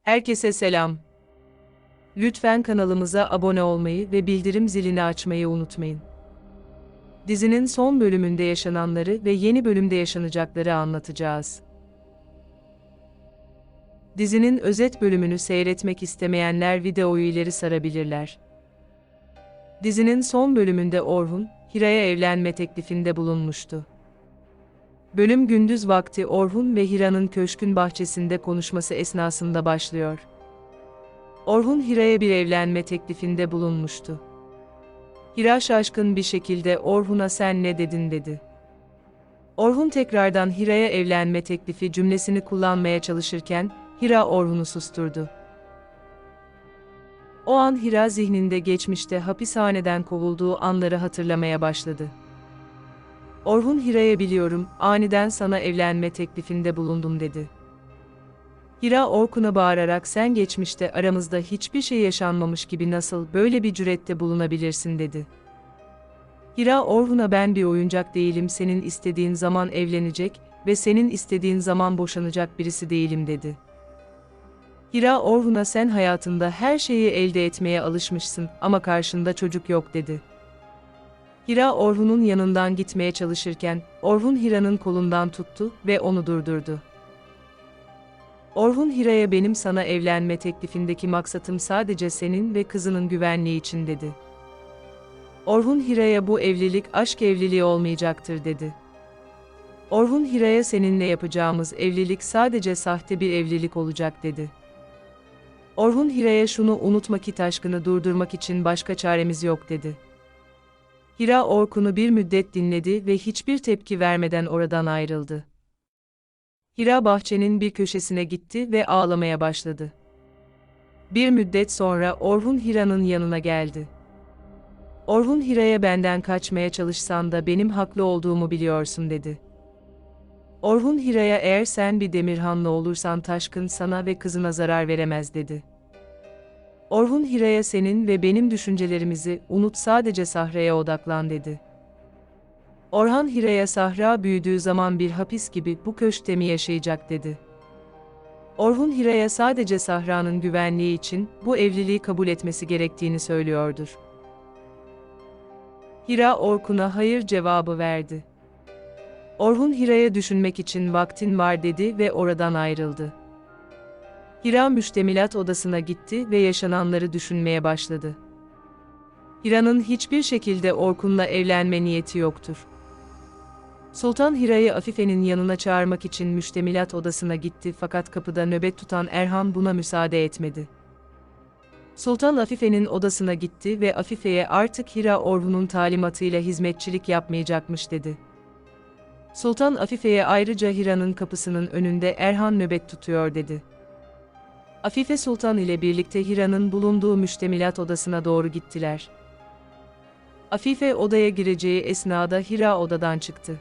Herkese selam. Lütfen kanalımıza abone olmayı ve bildirim zilini açmayı unutmayın. Dizinin son bölümünde yaşananları ve yeni bölümde yaşanacakları anlatacağız. Dizinin özet bölümünü seyretmek istemeyenler videoyu ileri sarabilirler. Dizinin son bölümünde Orhun, Hira'ya evlenme teklifinde bulunmuştu. Bölüm gündüz vakti Orhun ve Hira'nın köşkün bahçesinde konuşması esnasında başlıyor. Orhun Hira'ya bir evlenme teklifinde bulunmuştu. Hira şaşkın bir şekilde Orhun'a "Sen ne dedin?" dedi. Orhun tekrardan Hira'ya evlenme teklifi cümlesini kullanmaya çalışırken Hira Orhun'u susturdu. O an Hira zihninde geçmişte hapishaneden kovulduğu anları hatırlamaya başladı. Orhun Hira'ya "Biliyorum, aniden sana evlenme teklifinde bulundum." dedi. Hira Orkun'a bağırarak "Sen geçmişte aramızda hiçbir şey yaşanmamış gibi nasıl böyle bir cürette bulunabilirsin?" dedi. Hira Orhun'a "Ben bir oyuncak değilim, senin istediğin zaman evlenecek ve senin istediğin zaman boşanacak birisi değilim." dedi. Hira Orhun'a "Sen hayatında her şeyi elde etmeye alışmışsın ama karşında çocuk yok." dedi. Hira Orhun'un yanından gitmeye çalışırken Orhun Hira'nın kolundan tuttu ve onu durdurdu. Orhun Hira'ya "Benim sana evlenme teklifindeki maksatım sadece senin ve kızının güvenliği için." dedi. Orhun Hira'ya "Bu evlilik aşk evliliği olmayacaktır." dedi. Orhun Hira'ya "Seninle yapacağımız evlilik sadece sahte bir evlilik olacak." dedi. Orhun Hira'ya "Şunu unutma ki taşkını durdurmak için başka çaremiz yok." dedi. Hira Orkun'u bir müddet dinledi ve hiçbir tepki vermeden oradan ayrıldı. Hira bahçenin bir köşesine gitti ve ağlamaya başladı. Bir müddet sonra Orhun Hira'nın yanına geldi. Orhun Hira'ya "Benden kaçmaya çalışsan da benim haklı olduğumu biliyorsun." dedi. Orhun Hira'ya "Eğer sen bir Demirhanlı olursan taşkın sana ve kızına zarar veremez." dedi. Orhun Hira'ya "Senin ve benim düşüncelerimizi unut, sadece Sahra'ya odaklan." dedi. Orhan Hira'ya "Sahra büyüdüğü zaman bir hapis gibi bu köşkte mi yaşayacak?" dedi. Orhun Hira'ya sadece Sahra'nın güvenliği için bu evliliği kabul etmesi gerektiğini söylüyordur. Hira Orkun'a hayır cevabı verdi. Orhun Hira'ya "Düşünmek için vaktin var." dedi ve oradan ayrıldı. Hira müştemilat odasına gitti ve yaşananları düşünmeye başladı. Hira'nın hiçbir şekilde Orkun'la evlenme niyeti yoktur. Sultan Hira'yı Afife'nin yanına çağırmak için müştemilat odasına gitti fakat kapıda nöbet tutan Erhan buna müsaade etmedi. Sultan Afife'nin odasına gitti ve Afife'ye artık Hira Orhun'un talimatıyla hizmetçilik yapmayacakmış dedi. Sultan Afife'ye ayrıca "Hira'nın kapısının önünde Erhan nöbet tutuyor." dedi. Afife Sultan ile birlikte Hira'nın bulunduğu müştemilat odasına doğru gittiler. Afife odaya gireceği esnada Hira odadan çıktı.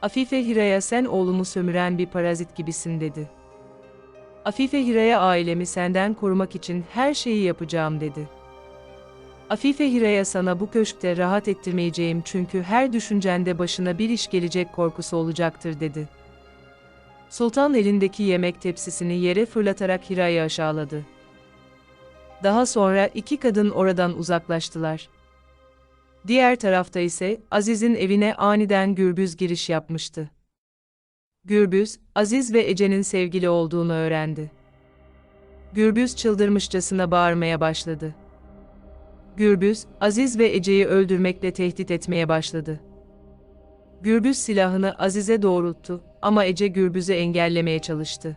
Afife Hira'ya "Sen oğlumu sömüren bir parazit gibisin." dedi. Afife Hira'ya "Ailemi senden korumak için her şeyi yapacağım." dedi. Afife Hira'ya "Sana bu köşkte rahat ettirmeyeceğim çünkü her düşüncende başına bir iş gelecek korkusu olacaktır." dedi. Sultan elindeki yemek tepsisini yere fırlatarak Hira'yı aşağıladı. Daha sonra iki kadın oradan uzaklaştılar. Diğer tarafta ise Aziz'in evine aniden Gürbüz giriş yapmıştı. Gürbüz, Aziz ve Ece'nin sevgili olduğunu öğrendi. Gürbüz çıldırmışçasına bağırmaya başladı. Gürbüz, Aziz ve Ece'yi öldürmekle tehdit etmeye başladı. Gürbüz silahını Aziz'e doğrulttu ama Ece Gürbüz'ü engellemeye çalıştı.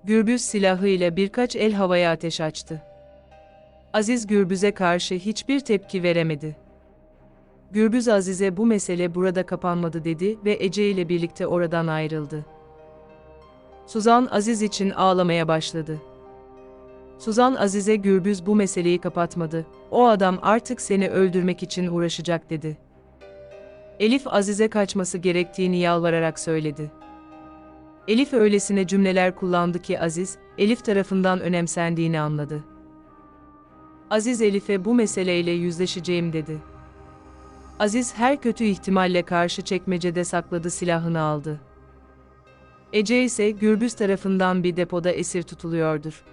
Gürbüz silahıyla birkaç el havaya ateş açtı. Aziz Gürbüz'e karşı hiçbir tepki veremedi. Gürbüz Aziz'e "Bu mesele burada kapanmadı." dedi ve Ece ile birlikte oradan ayrıldı. Suzan Aziz için ağlamaya başladı. Suzan Aziz'e "Gürbüz bu meseleyi kapatmadı, o adam artık seni öldürmek için uğraşacak." dedi. Elif Aziz'e kaçması gerektiğini yalvararak söyledi. Elif öylesine cümleler kullandı ki Aziz, Elif tarafından önemsendiğini anladı. Aziz Elif'e "Bu meseleyle yüzleşeceğim." dedi. Aziz her kötü ihtimalle karşı çekmecede sakladı silahını aldı. Ece ise Gürbüz tarafından bir depoda esir tutuluyordur.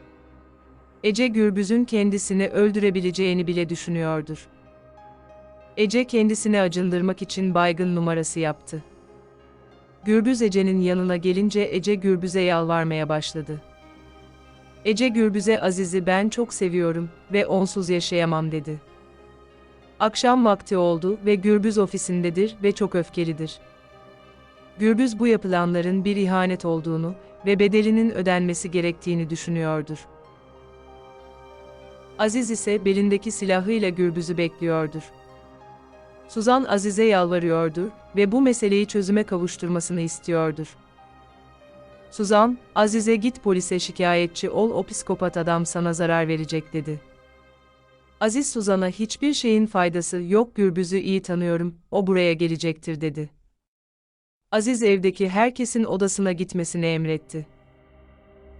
Ece Gürbüz'ün kendisini öldürebileceğini bile düşünüyordur. Ece kendisini acındırmak için baygın numarası yaptı. Gürbüz Ece'nin yanına gelince Ece Gürbüz'e yalvarmaya başladı. Ece Gürbüz'e Aziz'i ben çok seviyorum ve onsuz yaşayamam dedi. Akşam vakti oldu ve Gürbüz ofisindedir ve çok öfkelidir. Gürbüz bu yapılanların bir ihanet olduğunu ve bedelinin ödenmesi gerektiğini düşünüyordur. Aziz ise belindeki silahıyla Gürbüz'ü bekliyordur. Suzan Aziz'e yalvarıyordur ve bu meseleyi çözüme kavuşturmasını istiyordur. Suzan, Aziz'e git polise şikayetçi ol, o psikopat adam sana zarar verecek dedi. Aziz Suzan'a hiçbir şeyin faydası yok, Gürbüz'ü iyi tanıyorum, o buraya gelecektir dedi. Aziz evdeki herkesin odasına gitmesini emretti.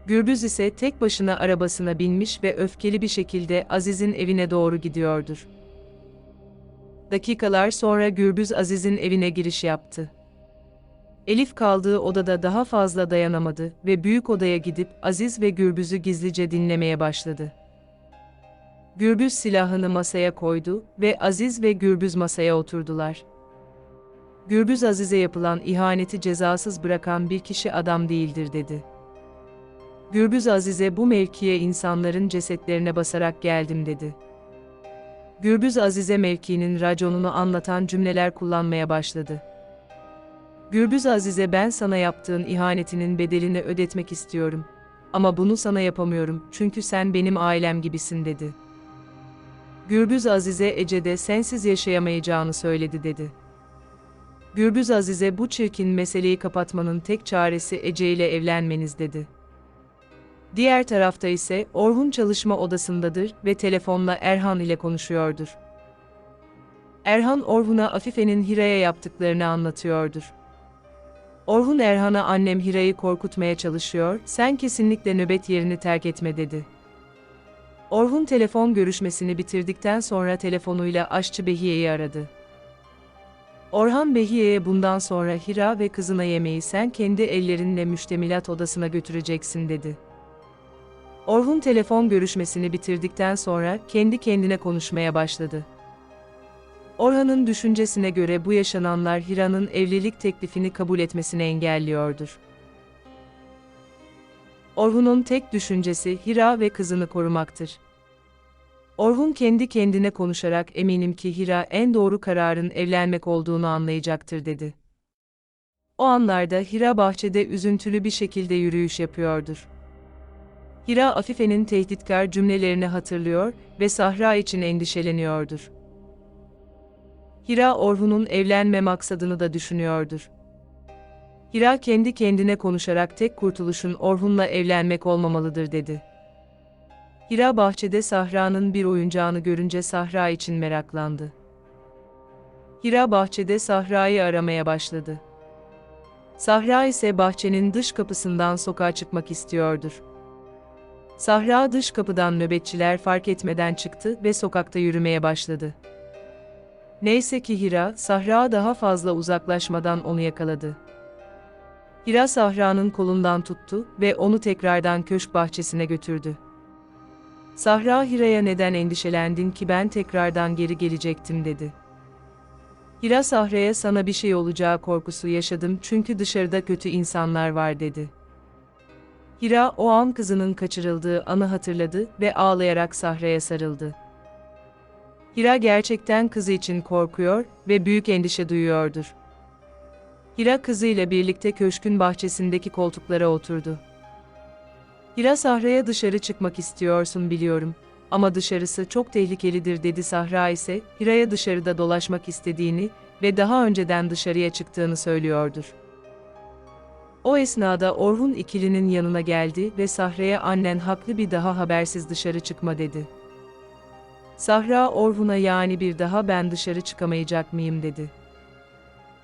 Gürbüz ise tek başına arabasına binmiş ve öfkeli bir şekilde Aziz'in evine doğru gidiyordur. Dakikalar sonra Gürbüz Aziz'in evine giriş yaptı. Elif kaldığı odada daha fazla dayanamadı ve büyük odaya gidip Aziz ve Gürbüz'ü gizlice dinlemeye başladı. Gürbüz silahını masaya koydu ve Aziz ve Gürbüz masaya oturdular. Gürbüz Aziz'e yapılan ihaneti cezasız bırakan bir kişi adam değildir dedi. Gürbüz Aziz'e bu mevkiye insanların cesetlerine basarak geldim dedi. Gürbüz Aziz'e mevkinin raconunu anlatan cümleler kullanmaya başladı. Gürbüz Aziz'e ben sana yaptığın ihanetinin bedelini ödetmek istiyorum. Ama bunu sana yapamıyorum çünkü sen benim ailem gibisin dedi. Gürbüz Aziz'e Ece de sensiz yaşayamayacağını söyledi dedi. Gürbüz Aziz'e bu çirkin meseleyi kapatmanın tek çaresi Ece ile evlenmeniz dedi. Diğer tarafta ise Orhun çalışma odasındadır ve telefonla Erhan ile konuşuyordur. Erhan Orhun'a Afife'nin Hira'ya yaptıklarını anlatıyordur. Orhun Erhan'a annem Hira'yı korkutmaya çalışıyor, sen kesinlikle nöbet yerini terk etme dedi. Orhun telefon görüşmesini bitirdikten sonra telefonuyla aşçı Behiye'yi aradı. Orhan Behiye'ye bundan sonra Hira ve kızına yemeği sen kendi ellerinle müştemilat odasına götüreceksin dedi. Orhun telefon görüşmesini bitirdikten sonra kendi kendine konuşmaya başladı. Orhan'ın düşüncesine göre bu yaşananlar Hira'nın evlilik teklifini kabul etmesini engelliyordur. Orhun'un tek düşüncesi Hira ve kızını korumaktır. Orhun kendi kendine konuşarak eminim ki Hira en doğru kararın evlenmek olduğunu anlayacaktır dedi. O anlarda Hira bahçede üzüntülü bir şekilde yürüyüş yapıyordur. Hira Afife'nin tehditkar cümlelerini hatırlıyor ve Sahra için endişeleniyordur. Hira Orhun'un evlenme maksadını da düşünüyordur. Hira kendi kendine konuşarak tek kurtuluşun Orhun'la evlenmek olmamalıdır dedi. Hira bahçede Sahra'nın bir oyuncağını görünce Sahra için meraklandı. Hira bahçede Sahra'yı aramaya başladı. Sahra ise bahçenin dış kapısından sokağa çıkmak istiyordur. Sahra dış kapıdan nöbetçiler fark etmeden çıktı ve sokakta yürümeye başladı. Neyse ki Hira, Sahra daha fazla uzaklaşmadan onu yakaladı. Hira Sahra'nın kolundan tuttu ve onu tekrardan köşk bahçesine götürdü. Sahra Hira'ya neden endişelendin ki ben tekrardan geri gelecektim dedi. Hira Sahra'ya sana bir şey olacağı korkusu yaşadım çünkü dışarıda kötü insanlar var dedi. Hira o an kızının kaçırıldığı anı hatırladı ve ağlayarak Sahra'ya sarıldı. Hira gerçekten kızı için korkuyor ve büyük endişe duyuyordur. Hira kızıyla birlikte köşkün bahçesindeki koltuklara oturdu. Hira Sahra'ya dışarı çıkmak istiyorsun biliyorum ama dışarısı çok tehlikelidir dedi. Sahra ise Hira'ya dışarıda dolaşmak istediğini ve daha önceden dışarıya çıktığını söylüyordur. O esnada Orhun ikilinin yanına geldi ve Sahra'ya annen haklı bir daha habersiz dışarı çıkma dedi. Sahra Orhun'a yani bir daha ben dışarı çıkamayacak mıyım dedi.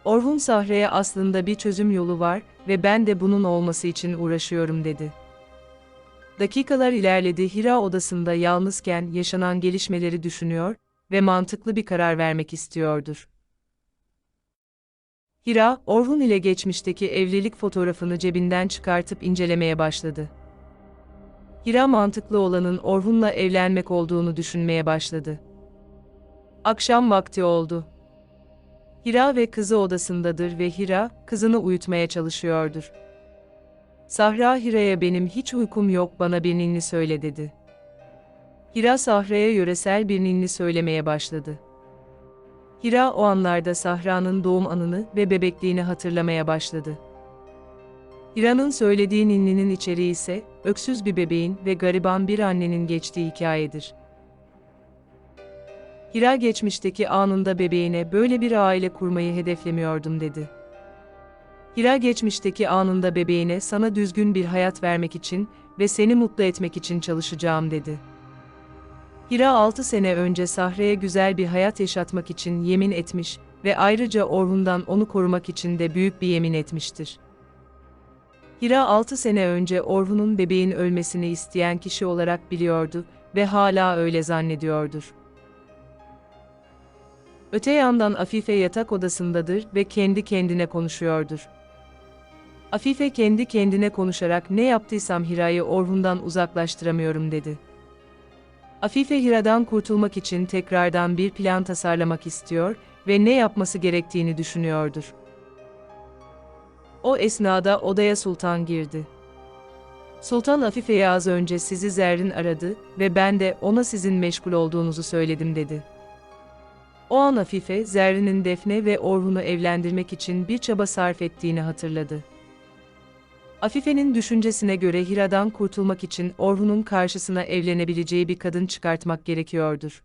Orhun Sahra'ya aslında bir çözüm yolu var ve ben de bunun olması için uğraşıyorum dedi. Dakikalar ilerledi. Hira odasında yalnızken yaşanan gelişmeleri düşünüyor ve mantıklı bir karar vermek istiyordur. Hira, Orhun ile geçmişteki evlilik fotoğrafını cebinden çıkartıp incelemeye başladı. Hira mantıklı olanın Orhun'la evlenmek olduğunu düşünmeye başladı. Akşam vakti oldu. Hira ve kızı odasındadır ve Hira, kızını uyutmaya çalışıyordur. Sahra Hira'ya benim hiç uykum yok bana bir ninni söyle dedi. Hira Sahra'ya yöresel bir ninni söylemeye başladı. Hira o anlarda Sahra'nın doğum anını ve bebekliğini hatırlamaya başladı. Hira'nın söylediği ninninin içeriği ise, öksüz bir bebeğin ve gariban bir annenin geçtiği hikayedir. Hira geçmişteki anında bebeğine böyle bir aile kurmayı hedeflemiyordum dedi. Hira geçmişteki anında bebeğine sana düzgün bir hayat vermek için ve seni mutlu etmek için çalışacağım dedi. Hira 6 sene önce Sahra'ya güzel bir hayat yaşatmak için yemin etmiş ve ayrıca Orhun'dan onu korumak için de büyük bir yemin etmiştir. Hira 6 sene önce Orhun'un bebeğin ölmesini isteyen kişi olarak biliyordu ve hala öyle zannediyordur. Öte yandan Afife yatak odasındadır ve kendi kendine konuşuyordur. Afife kendi kendine konuşarak ne yaptıysam Hira'yı Orhun'dan uzaklaştıramıyorum dedi. Afife Hira'dan kurtulmak için tekrardan bir plan tasarlamak istiyor ve ne yapması gerektiğini düşünüyordur. O esnada odaya Sultan girdi. Sultan Afife'ye az önce sizi Zerrin aradı ve ben de ona sizin meşgul olduğunuzu söyledim dedi. O an Afife, Zerrin'in Defne ve Orhun'u evlendirmek için bir çaba sarf ettiğini hatırladı. Afife'nin düşüncesine göre Hira'dan kurtulmak için Orhun'un karşısına evlenebileceği bir kadın çıkartmak gerekiyordur.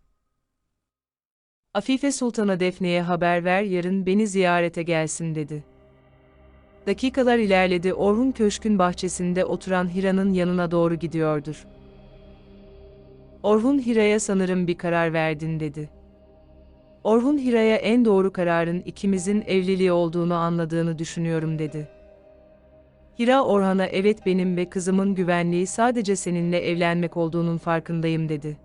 Afife Sultan'a Defne'ye haber ver yarın beni ziyarete gelsin dedi. Dakikalar ilerledi Orhun köşkün bahçesinde oturan Hira'nın yanına doğru gidiyordur. Orhun Hira'ya sanırım bir karar verdin dedi. Orhun Hira'ya en doğru kararın ikimizin evliliği olduğunu anladığını düşünüyorum dedi. Hira Orhan'a evet benim ve kızımın güvenliği sadece seninle evlenmek olduğunun farkındayım dedi.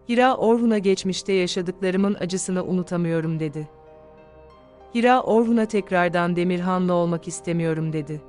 Hira Orhun'a geçmişte yaşadıklarımın acısını unutamıyorum dedi. Hira Orhun'a tekrardan Demirhan'la olmak istemiyorum dedi.